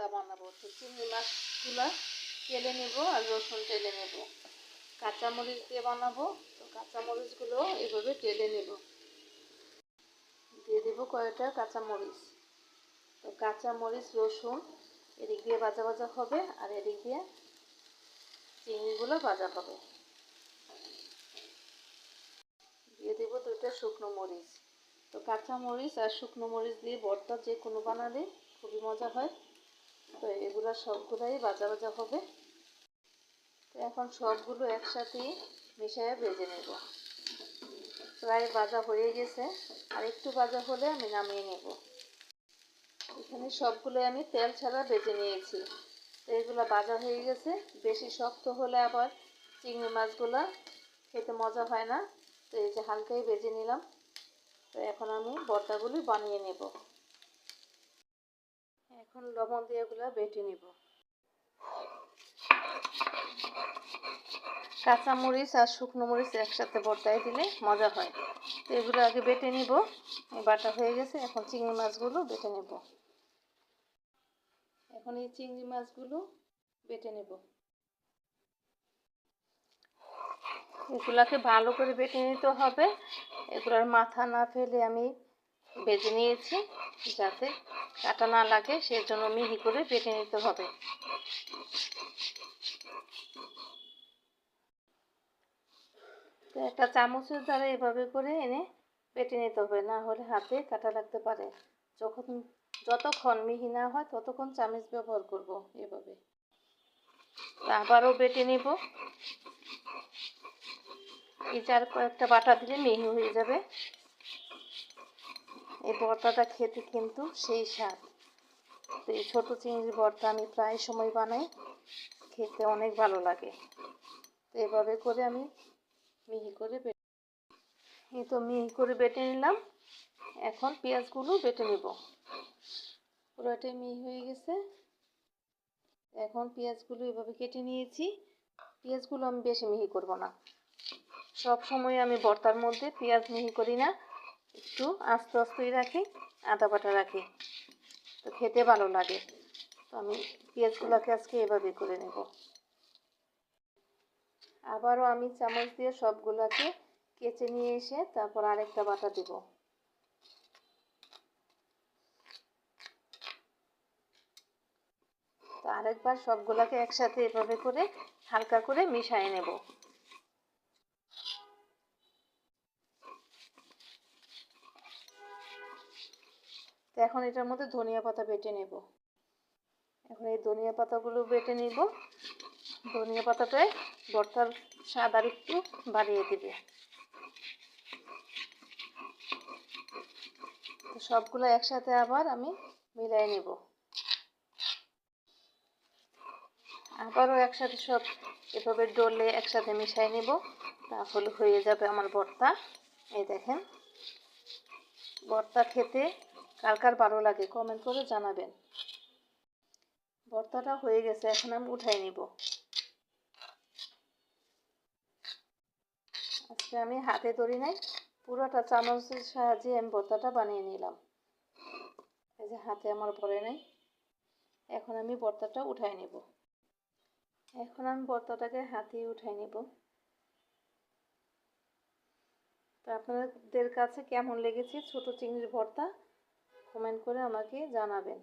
ভর্তা বানাবো। তো চিংড়ি মাছগুলো তেলে নেব আর রসুন টেলে নেব। কাঁচামরিচ দিয়ে বানাবো, তো কাঁচামরিচগুলো এভাবে টেলে নেব। দিয়ে দেবো কয়েকটা কাঁচামরিচ। তো কাঁচামরিচ রসুন এদিক দিয়ে ভাজা ভাজা হবে আর এদিক দিয়ে চিংড়িগুলো ভাজা হবে। দিয়ে দেবো 2টা শুকনো মরিচ। তো কাঁচামরিচ আর শুকনো মরিচ দিয়ে ভর্তা যে কোনো বানালে খুবই মজা হয়। তো এগুলো সবগুলাই ভাজা ভাজা হবে। তো এখন সবগুলো একসাথে মিশিয়ে ভেজে নেব। প্রায় ভাজা হয়ে গেছে, আর একটু ভাজা হলে আমি নামিয়ে নেব। এখানে সবগুলো আমি তেল ছাড়া ভেজে নিয়েছি। তো এগুলো ভাজা হয়ে গেছে। বেশি শক্ত হলে আবার চিংড়ি মাছগুলো খেতে মজা হয় না। তো এই যে হালকাই ভেজে নিলাম। তো এখন আমি ভর্তাগুলি বানিয়ে নেব। এখন লবণ দিয়ে এগুলো বেটে নেব। কাঁচামরিচ আর শুকনো মরিচ একসাথে ভর্তায় দিলে মজা হয়। তো এগুলো আগে বেটে নিব। বাটা হয়ে গেছে, এখন চিংড়ি মাছগুলো বেটে নেব। এখন এই চিংড়ি মাছগুলো বেটে নেব। এগুলাকে ভালো করে বেটে নিতে হবে। এগুলোর মাথা না ফেলে আমি বেজে নিয়েছি, যাতে কাটা না লাগে, সেজন্য মিহি করে বেটে নিতে হবে। তো একটা চামচের দ্বারা এভাবে করে এনে বেটে নিতে হবে, না হলে হাতে কাটা লাগতে পারে। যতক্ষণ মিহি না হয় ততক্ষণ চামচ ব্যবহার করব এভাবে। আবারও বেটে নিব। এই চার কয়েকটা বাটা দিলে মিহি হয়ে যাবে। এই ভর্তাটা খেতে কিন্তু সেই স্বাদ। তো এই ছোটো চিংড়ির ভর্তা আমি প্রায় সময় বানাই, খেতে অনেক ভালো লাগে। তো এভাবে করে আমি মিহি করে মিহি করে বেটে নিলাম। এখন পেঁয়াজগুলো বেটে নেব। পুরোটাই মিহি হয়ে গেছে। এখন পেঁয়াজগুলো এভাবে কেটে নিয়েছি। পেঁয়াজগুলো আমি বেশি মিহি করব না। সব সময় আমি ভর্তার মধ্যে পেঁয়াজ মিহি করি না, একটু আস্তে আস্তেই রাখি, আদা বাটা রাখি, তো খেতে ভালো লাগে। তো আমি পেঁয়াজগুলোকে আজকে এভাবে করে নেব। আবারও আমি চামচ দিয়ে সবগুলোকে কেচে নিয়ে এসে তারপর আরেকটা বাটা দেব। তো আরেকবার সবগুলোকে একসাথে এভাবে করে হালকা করে মিশিয়ে নেব। তো এখন এটার মধ্যে ধনিয়া পাতা বেটে নেব। এখন এই ধনিয়া পাতাগুলো বেটে নিব। ধনিয়া পাতাটায় ভর্তার স্বাদ আর একটু বাড়িয়ে দেবে। সবগুলো একসাথে আবার আমি মিলাই নেব। আবারও একসাথে সব এভাবে ডলে একসাথে মিশাই নেব, তাহলে হয়ে যাবে আমার ভর্তা। এই দেখেন, ভর্তা খেতে কার কার ভালো লাগে কমেন্ট করে জানাবেন। ভর্তাটা হয়ে গেছে, এখন আমি উঠাই নিব। আজকে আমি হাতে ধরি নাই, পুরোটা চামচের সাহায্যে আমি ভর্তাটা বানিয়ে নিলাম। এই যে হাতে আমার ভরে নাই। এখন আমি ভর্তাটা উঠাই নেব। এখন আমি ভর্তাটাকে হাতে উঠাই নেব। তো আপনাদের কাছে কেমন লেগেছে ছোট চিংড়ির ভর্তা কমেন্ট করে আমাকে জানাবেন।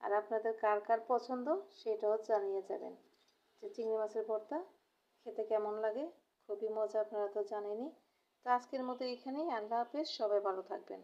আর আপনাদের কার কার পছন্দ সেটাও জানিয়ে যাবেন, যে চিংড়ি মাছের ভর্তা খেতে কেমন লাগে। খুবই মজা, আপনারা তো জানেনই। তো আজকের মতো এখানেই। আল্লাহ হাফেজ, সবাই ভালো থাকবেন।